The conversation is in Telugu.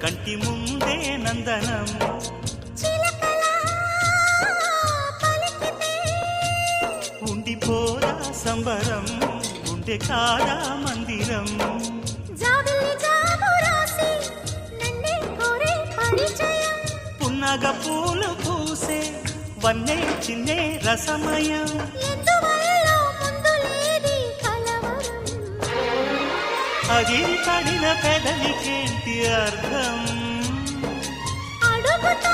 కంటి ముందే నందనం ఉండిపోదా సంబరం ఉండే కాదా మందిరం పున్నగ పూలు పూసే వన్నే చిన్నే రసమయం అగిరి పడిన పెదవికేంటి అర్థం అడుగుతా